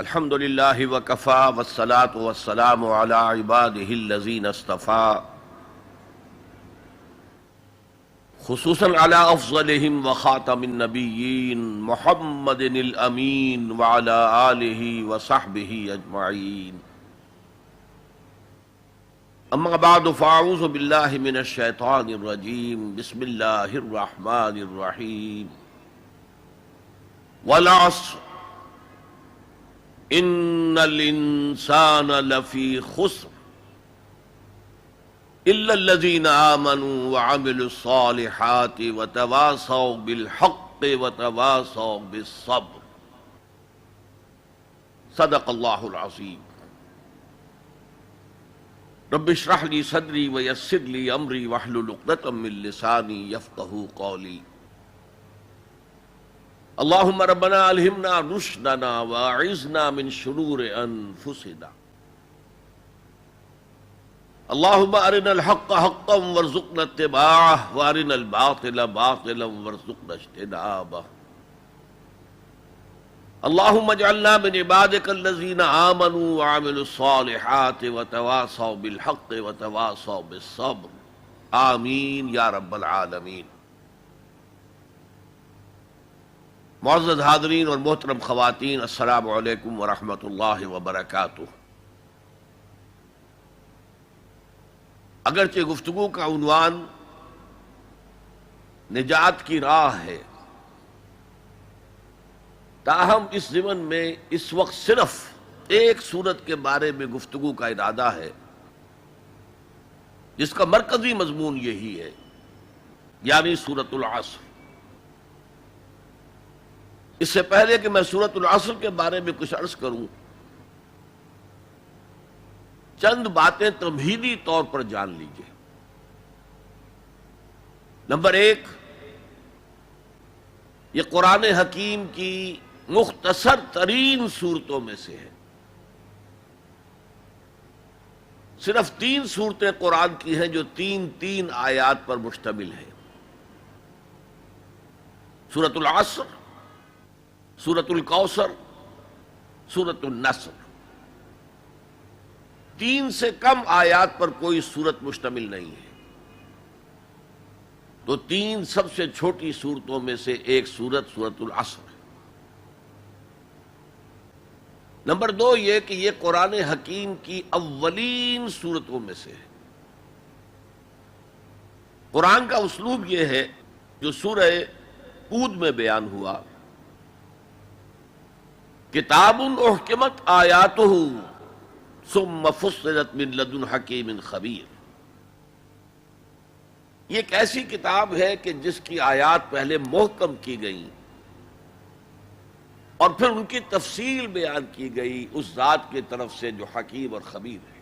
الحمد للہ وکفی والصلاة والسلام علی عبادہ الذین اصطفی خصوصاً علی افضلہم وخاتم النبیین محمد الامین وعلی آلہ وصحبہ اجمعین اما بعد فاعوذ باللہ من الشیطان الرجیم بسم اللہ الرحمن الرحیم والعصر ان الانسان لفی خسر الا الذین آمنوا وعملوا الصالحات وتواصوا بالحق وتواصوا بالصبر صدق اللہ العظیم رب اشرح لی صدری ویسر لی امری واحلل عقدۃ من لسانی یفقہوا قولی اللہم ربنا الہمنا رشدنا واعذنا من شرور انفسنا اللہم ارنا الحق حقا وارزقنا اتباعہ وارنا الباطل باطلا وارزقنا اجتنابہ اللہم اجعلنا من عبادک الذین آمنوا وعملوا الصالحات وتواصوا بالحق وتواصوا بالصبر آمین یا رب العالمین۔ معزز حاضرین اور محترم خواتین، السلام علیکم ورحمۃ اللہ وبرکاتہ۔ اگرچہ گفتگو کا عنوان نجات کی راہ ہے، تاہم اس ضمن میں اس وقت صرف ایک سورت کے بارے میں گفتگو کا ارادہ ہے جس کا مرکزی مضمون یہی ہے، یعنی سورۃ العصر۔ اس سے پہلے کہ میں سورۃ العصر کے بارے میں کچھ عرض کروں، چند باتیں تمہیدی طور پر جان لیجیے۔ نمبر ایک، یہ قرآن حکیم کی مختصر ترین صورتوں میں سے ہے۔ صرف 3 صورتیں قرآن کی ہیں جو 3 آیات پر مشتمل ہیں، سورۃ العصر، سورۃ الکوثر، سورۃ النصر۔ 3 سے کم آیات پر کوئی سورت مشتمل نہیں ہے، تو 3 سب سے چھوٹی صورتوں میں سے ایک سورت سورۃ العصر ہے۔ نمبر 2 یہ کہ یہ قرآن حکیم کی اولین صورتوں میں سے ہے۔ قرآن کا اسلوب یہ ہے جو سورہ ہود میں بیان ہوا، کتاب احکمت آیاتہ ثم فصلت من لدن حکیم خبیر۔ یہ ایک ایسی کتاب ہے کہ جس کی آیات پہلے محکم کی گئیں اور پھر ان کی تفصیل بیان کی گئی اس ذات کی طرف سے جو حکیم اور خبیر ہے۔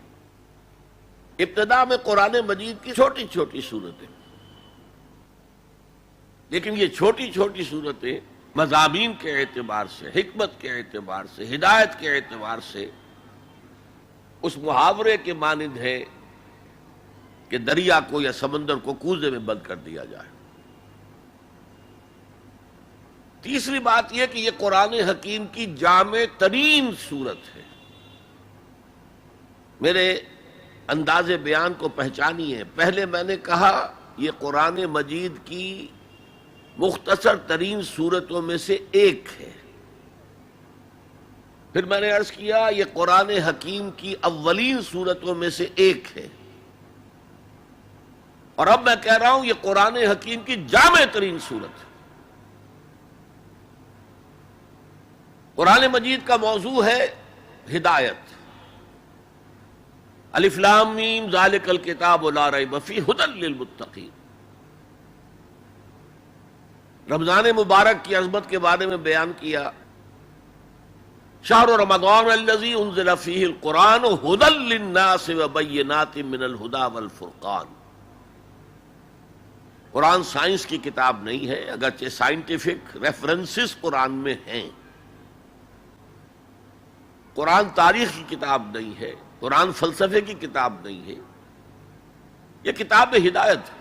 ابتدا میں قرآن مجید کی چھوٹی چھوٹی صورتیں، لیکن یہ چھوٹی چھوٹی صورتیں مضامین کے اعتبار سے، حکمت کے اعتبار سے، ہدایت کے اعتبار سے اس محاورے کے مانند ہے کہ دریا کو یا سمندر کو کوزے میں بند کر دیا جائے۔ تیسری بات یہ کہ یہ قرآن حکیم کی جامع ترین صورت ہے۔ میرے انداز بیان کو پہچانیے، پہلے میں نے کہا یہ قرآن مجید کی مختصر ترین صورتوں میں سے ایک ہے، پھر میں نے عرض کیا یہ قرآن حکیم کی اولین صورتوں میں سے ایک ہے، اور اب میں کہہ رہا ہوں یہ قرآن حکیم کی جامع ترین صورت ہے۔ قرآن مجید کا موضوع ہے ہدایت۔ الف لام میم ذالک الکتاب لا ریب فیہ ھدی للمتقین۔ رمضان مبارک کی عظمت کے بارے میں بیان کیا، شہر رمضان الذی انزل فیہ القرآن ھدی للناس وبینات من الھدی والفرقان۔ قرآن سائنس کی کتاب نہیں ہے، اگرچہ سائنٹیفک ریفرنسز قرآن میں ہیں۔ قرآن تاریخ کی کتاب نہیں ہے، قرآن فلسفے کی کتاب نہیں ہے، یہ کتاب ہدایت ہے،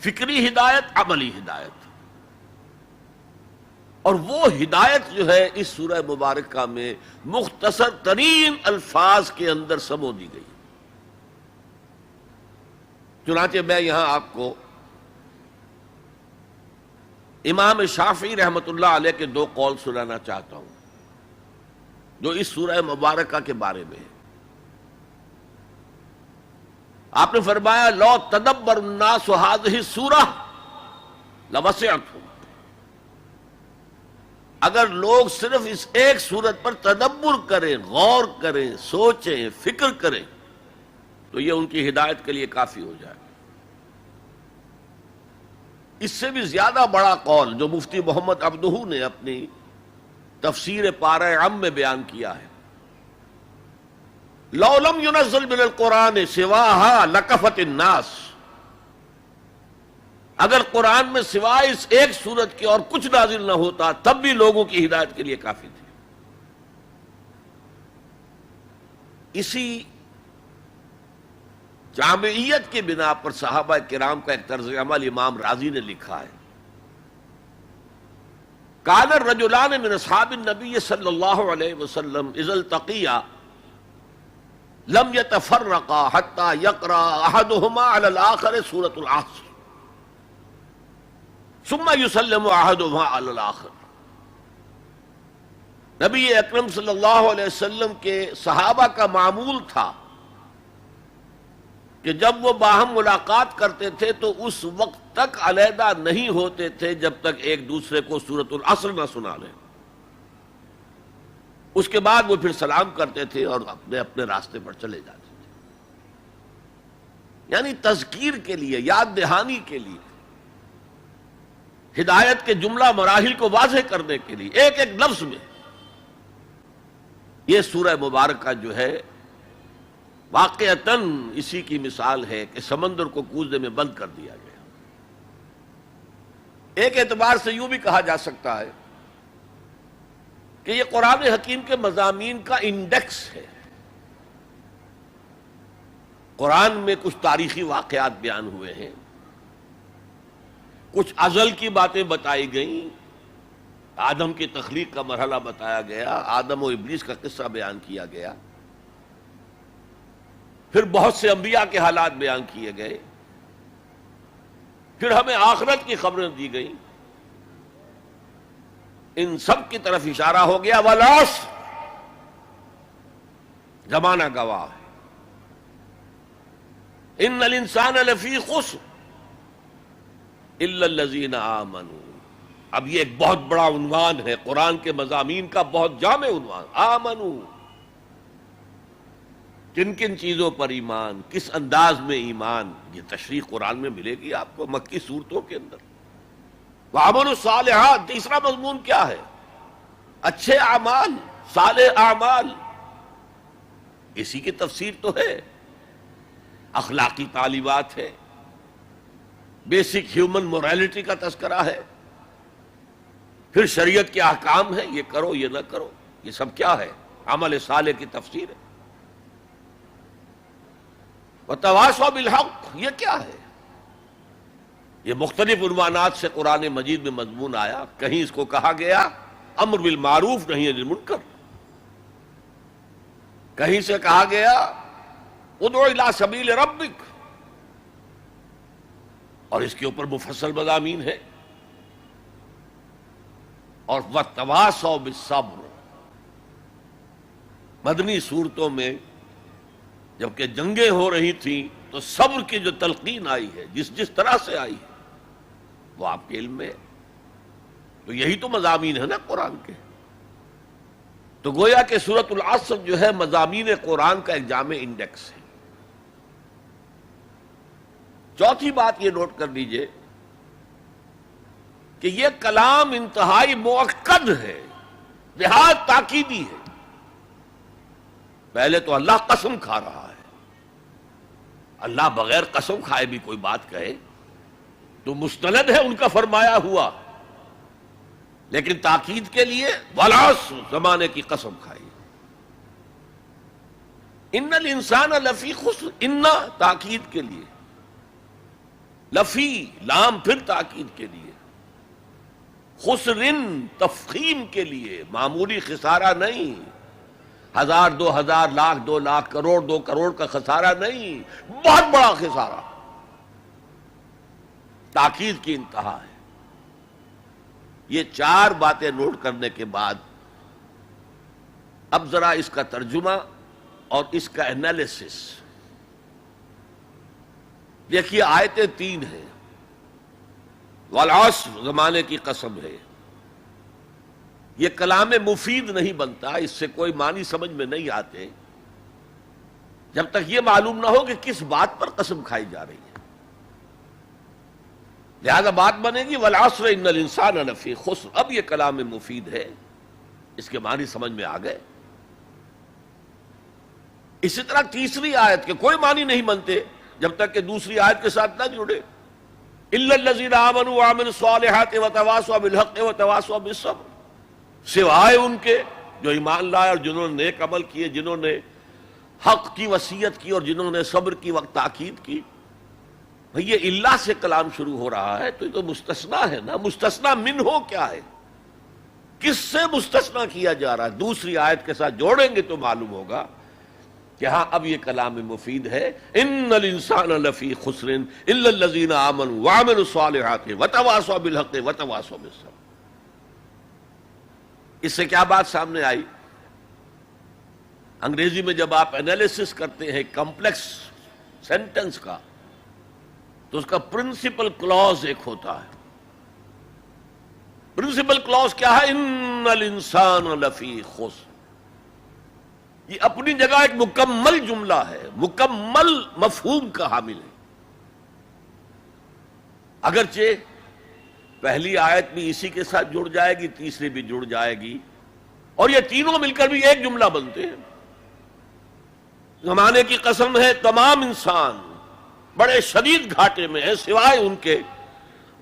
فکری ہدایت، عملی ہدایت۔ اور وہ ہدایت جو ہے اس سورہ مبارکہ میں مختصر ترین الفاظ کے اندر سمو دی گئی. چنانچہ میں یہاں آپ کو امام شافعی رحمت اللہ علیہ کے دو قول سنانا چاہتا ہوں جو اس سورہ مبارکہ کے بارے میں ہے. آپ نے فرمایا لو تدبر الناس هذه السورہ لوسعتهم، اگر لوگ صرف اس ایک سورت پر تدبر کریں، غور کریں، سوچیں، فکر کریں تو یہ ان کی ہدایت کے لیے کافی ہو جائے. اس سے بھی زیادہ بڑا قول جو مفتی محمد عبدہ نے اپنی تفسیر پارہ عم میں بیان کیا ہے، لو لم ينزل من القرآن سواها لکفت الناس، اگر قرآن میں سوائے اس ایک سورت کے اور کچھ نازل نہ ہوتا تب بھی لوگوں کی ہدایت کے لیے کافی تھی. اسی جامعیت کی بنا پر صحابہ کرام کا ایک طرز عمل امام راضی نے لکھا ہے. کان الرجلان من اصحاب النبی صلی اللہ علیہ وسلم اذا التقیا لم يتفرقا حتى يقرأ احدهما على الاخر سورة العصر ثم يسلم احدهما على الاخر. نبی اکرم صلی اللہ علیہ وسلم کے صحابہ کا معمول تھا کہ جب وہ باہم ملاقات کرتے تھے تو اس وقت تک علیحدہ نہیں ہوتے تھے جب تک ایک دوسرے کو سورۃ العصر نہ سنا لیں. اس کے بعد وہ پھر سلام کرتے تھے اور اپنے اپنے راستے پر چلے جاتے تھے. یعنی تذکیر کے لیے، یاد دہانی کے لیے، ہدایت کے جملہ مراحل کو واضح کرنے کے لیے ایک ایک لفظ میں یہ سورہ مبارکہ جو ہے واقعتاً اسی کی مثال ہے کہ سمندر کو کوزے میں بند کر دیا گیا. ایک اعتبار سے یوں بھی کہا جا سکتا ہے کہ یہ قرآن حکیم کے مضامین کا انڈیکس ہے. قرآن میں کچھ تاریخی واقعات بیان ہوئے ہیں، کچھ ازل کی باتیں بتائی گئیں، آدم کی تخلیق کا مرحلہ بتایا گیا، آدم و ابلیس کا قصہ بیان کیا گیا، پھر بہت سے انبیاء کے حالات بیان کیے گئے، پھر ہمیں آخرت کی خبریں دی گئیں. ان سب کی طرف اشارہ ہو گیا والعصر، زمانہ گواہ ہے. ان الانسان لفی خسر الا الذین آمنوا. اب یہ ایک بہت بڑا عنوان ہے قرآن کے مضامین کا، بہت جامع عنوان. آمنو، کن کن چیزوں پر ایمان، کس انداز میں ایمان، یہ تشریح قرآن میں ملے گی آپ کو مکی صورتوں کے اندر. وعملوا الصالحات، تیسرا مضمون کیا ہے؟ اچھے اعمال، صالح اعمال. اسی کی تفسیر تو ہے، اخلاقی تعلیمات ہے، بیسک ہیومن مورالٹی کا تذکرہ ہے، پھر شریعت کے احکام ہیں، یہ کرو یہ نہ کرو. یہ سب کیا ہے؟ عمل صالح کی تفسیر ہے. وتواصوا بالحق، یہ کیا ہے؟ یہ مختلف عنوانات سے قرآن مجید میں مضمون آیا. کہیں اس کو کہا گیا امر بالمعروف نہی عن المنکر، کہیں سے کہا گیا ادعو الی سبیل ربک، اور اس کے اوپر مفصل مضامین ہے. اور وتواصوا بالصبر، مدنی صورتوں میں جبکہ جنگیں ہو رہی تھیں تو صبر کی جو تلقین آئی ہے، جس طرح سے آئی ہے وہ آپ کے علم میں ہے. تو یہی تو مضامین ہے نا قرآن کے. تو گویا کہ سورۃ العصر جو ہے مضامین قرآن کا ایک جامع انڈیکس ہے. چوتھی بات یہ نوٹ کر لیجئے کہ یہ کلام انتہائی مؤکد ہے، نہایت تاکیدی ہے. پہلے تو اللہ قسم کھا رہا ہے. اللہ بغیر قسم کھائے بھی کوئی بات کہے تو مستند ہے ان کا فرمایا ہوا، لیکن تاکید کے لیے والعصر، زمانے کی قسم کھائی. ان الانسان لفی خسر، ان تاکید کے لیے، لفی لام پھر تاکید کے لیے، خسرن تفخیم کے لیے، معمولی خسارہ نہیں، 1000 2000 لاکھ 2 لاکھ کروڑ 2 کروڑ کا خسارہ نہیں، بہت بڑا خسارہ، تاکید کی انتہا ہے۔ یہ 4 باتیں نوٹ کرنے کے بعد اب ذرا اس کا ترجمہ اور اس کا انالیسس دیکھیے۔ آیتیں 3 ہیں، والعصر زمانے کی قسم ہے، یہ کلام مفید نہیں بنتا، اس سے کوئی معنی سمجھ میں نہیں آتے جب تک یہ معلوم نہ ہو کہ کس بات پر قسم کھائی جا رہی ہے۔ لہذا بات بنے گی والعصر ان الانسان لفی خسر، اب یہ کلام مفید ہے، اس کے معنی سمجھ میں آ گئے۔ اسی طرح تیسری آیت کے کوئی معنی نہیں بنتے جب تک کہ دوسری آیت کے ساتھ نہ جڑے، الا الذین آمنوا وعملوا الصالحات وتواصوا بالحق وتواصوا بالصبر، سوائے ان کے جو ایمان لائے اور جنہوں نے نیک عمل کیے، جنہوں نے حق کی وصیت کی اور جنہوں نے صبر کی وقت تاکید کی۔ بھئی یہ اللہ سے کلام شروع ہو رہا ہے تو یہ تو مستثنا ہے نا، مستثنا منہ کیا ہے، کس سے مستثنا کیا جا رہا ہے؟ دوسری آیت کے ساتھ جوڑیں گے تو معلوم ہوگا کہ ہاں اب یہ کلام مفید ہے۔ ان الانسان لفی خسر الا الذین آمنوا وعملوا الصالحات وتواصوا بالحق وتواصوا بالصبر۔ اس سے کیا بات سامنے آئی؟ انگریزی میں جب آپ انالیسس کرتے ہیں کمپلیکس سینٹنس کا تو اس کا پرنسپل کلوز ایک ہوتا ہے۔ پرنسپل کلوز کیا ہے؟ ان الانسان لفی خسر۔ یہ اپنی جگہ ایک مکمل جملہ ہے، مکمل مفہوم کا حامل ہے، اگرچہ پہلی آیت بھی اسی کے ساتھ جڑ جائے گی، تیسری بھی جڑ جائے گی، اور یہ تینوں مل کر بھی ایک جملہ بنتے ہیں۔ زمانے کی قسم ہے، تمام انسان بڑے شدید گھاٹے میں ہیں سوائے ان کے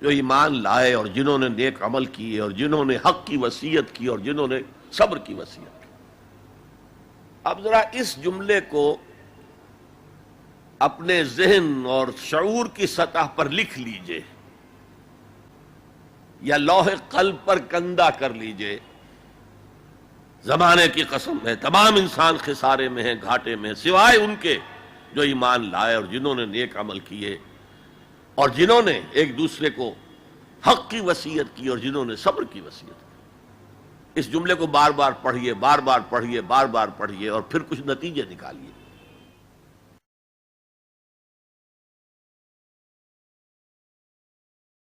جو ایمان لائے اور جنہوں نے نیک عمل کیے اور جنہوں نے حق کی وصیت کی اور جنہوں نے صبر کی وصیت کی۔ اب ذرا اس جملے کو اپنے ذہن اور شعور کی سطح پر لکھ لیجئے یا لوح قلب پر کندہ کر لیجئے۔ زمانے کی قسم ہے، تمام انسان خسارے میں ہیں، گھاٹے میں ہیں، سوائے ان کے جو ایمان لائے اور جنہوں نے نیک عمل کیے اور جنہوں نے ایک دوسرے کو حق کی وصیت کی اور جنہوں نے صبر کی وصیت کی۔ اس جملے کو بار بار پڑھیے، بار بار پڑھیے، بار بار پڑھیے اور پھر کچھ نتیجے نکالیے۔